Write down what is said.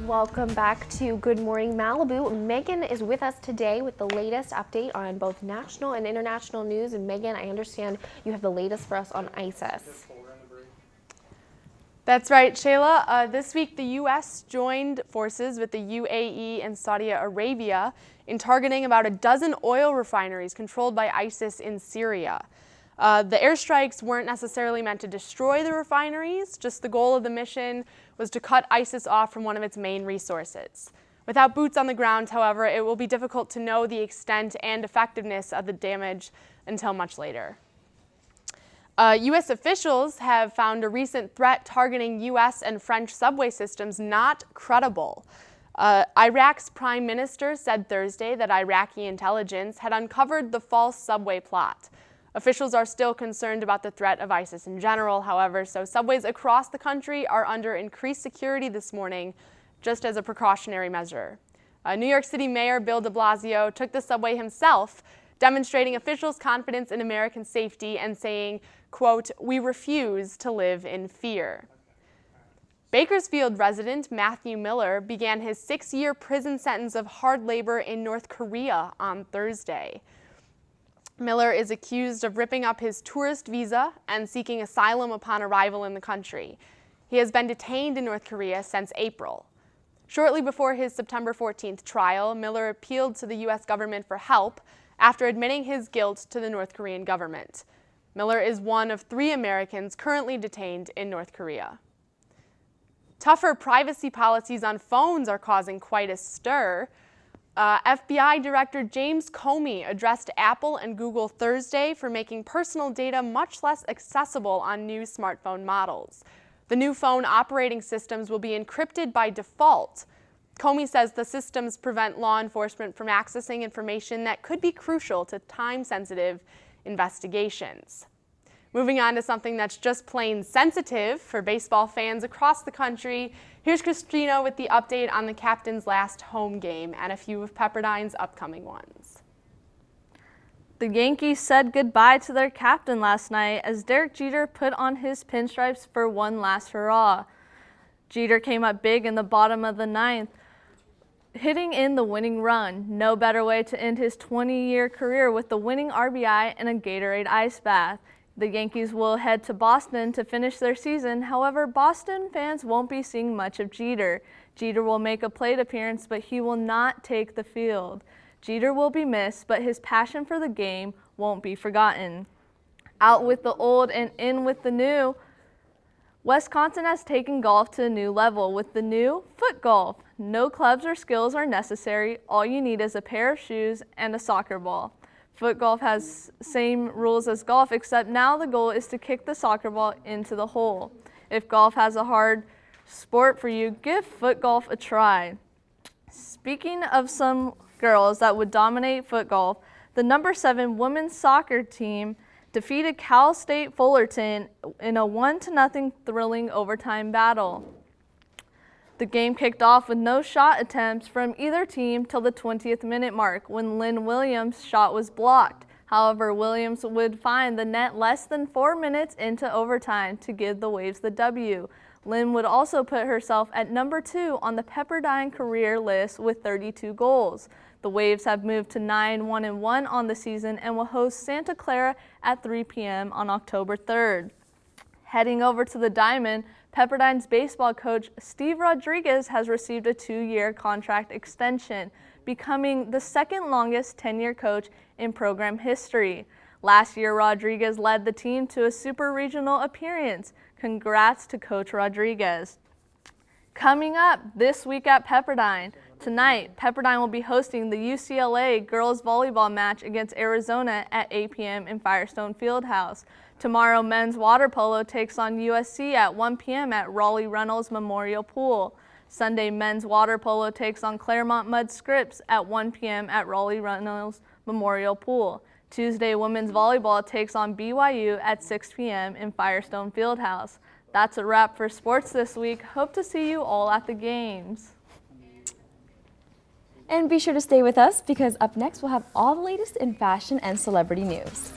Welcome back to Good Morning Malibu. Meghan is with us today with the latest update on both national and international news. And Meghan, I understand you have the latest for us on ISIS. That's right, Shayla. This week, the U.S. joined forces with the UAE and Saudi Arabia in targeting about a dozen oil refineries controlled by ISIS in Syria. The airstrikes weren't necessarily meant to destroy the refineries, just the goal of the mission was to cut ISIS off from one of its main resources. Without boots on the ground, however, it will be difficult to know the extent and effectiveness of the damage until much later. U.S. officials have found a recent threat targeting U.S. and French subway systems not credible. Iraq's prime minister said Thursday that Iraqi intelligence had uncovered the false subway plot. Officials are still concerned about the threat of ISIS in general, however, so subways across the country are under increased security this morning, just as a precautionary measure. New York City Mayor Bill de Blasio took the subway himself, demonstrating officials' confidence in American safety and saying, quote, "We refuse to live in fear." Bakersfield resident Matthew Miller began his 6-year prison sentence of hard labor in North Korea on Thursday. Miller is accused of ripping up his tourist visa and seeking asylum upon arrival in the country. He has been detained in North Korea since April. Shortly before his September 14th trial, Miller appealed to the U.S. government for help after admitting his guilt to the North Korean government. Miller is one of 3 Americans currently detained in North Korea. Tougher privacy policies on phones are causing quite a stir. FBI Director James Comey addressed Apple and Google Thursday for making personal data much less accessible on new smartphone models. The new phone operating systems will be encrypted by default. Comey says the systems prevent law enforcement from accessing information that could be crucial to time-sensitive investigations. Moving on to something that's just plain sensitive for baseball fans across the country, here's Kristina with the update on the captain's last home game and a few of Pepperdine's upcoming ones. The Yankees said goodbye to their captain last night as Derek Jeter put on his pinstripes for one last hurrah. Jeter came up big in the bottom of the 9th, hitting in the winning run. No better way to end his 20-year career with the winning RBI and a Gatorade ice bath. The Yankees will head to Boston to finish their season. However, Boston fans won't be seeing much of Jeter. Jeter will make a plate appearance, but he will not take the field. Jeter will be missed, but his passion for the game won't be forgotten. Out with the old and in with the new, Wisconsin has taken golf to a new level with the new footgolf. No clubs or skills are necessary. All you need is a pair of shoes and a soccer ball. Footgolf has same rules as golf, except now the goal is to kick the soccer ball into the hole. If golf has a hard sport for you, give footgolf a try. Speaking of some girls that would dominate footgolf, the number 7 women's soccer team defeated Cal State Fullerton in a 1-0 thrilling overtime battle. The game kicked off with no shot attempts from either team till the 20th minute mark when Lynn Williams' shot was blocked. However, Williams would find the net less than 4 minutes into overtime to give the Waves the W. Lynn would also put herself at number 2 on the Pepperdine career list with 32 goals. The Waves have moved to 9-1-1 on the season and will host Santa Clara at 3 p.m. on October 3rd. Heading over to the Diamond, Pepperdine's baseball coach Steve Rodriguez has received a 2-year contract extension, becoming the second longest tenure coach in program history. Last year, Rodriguez led the team to a super regional appearance. Congrats to Coach Rodriguez. Coming up this week at Pepperdine, tonight, Pepperdine will be hosting the UCLA girls volleyball match against Arizona at 8 p.m. in Firestone Fieldhouse. Tomorrow, men's water polo takes on USC at 1 p.m. at Raleigh Reynolds Memorial Pool. Sunday, men's water polo takes on Claremont Mud Scripps at 1 p.m. at Raleigh Reynolds Memorial Pool. Tuesday, women's volleyball takes on BYU at 6 p.m. in Firestone Fieldhouse. That's a wrap for sports this week. Hope to see you all at the games. And be sure to stay with us because up next we'll have all the latest in fashion and celebrity news.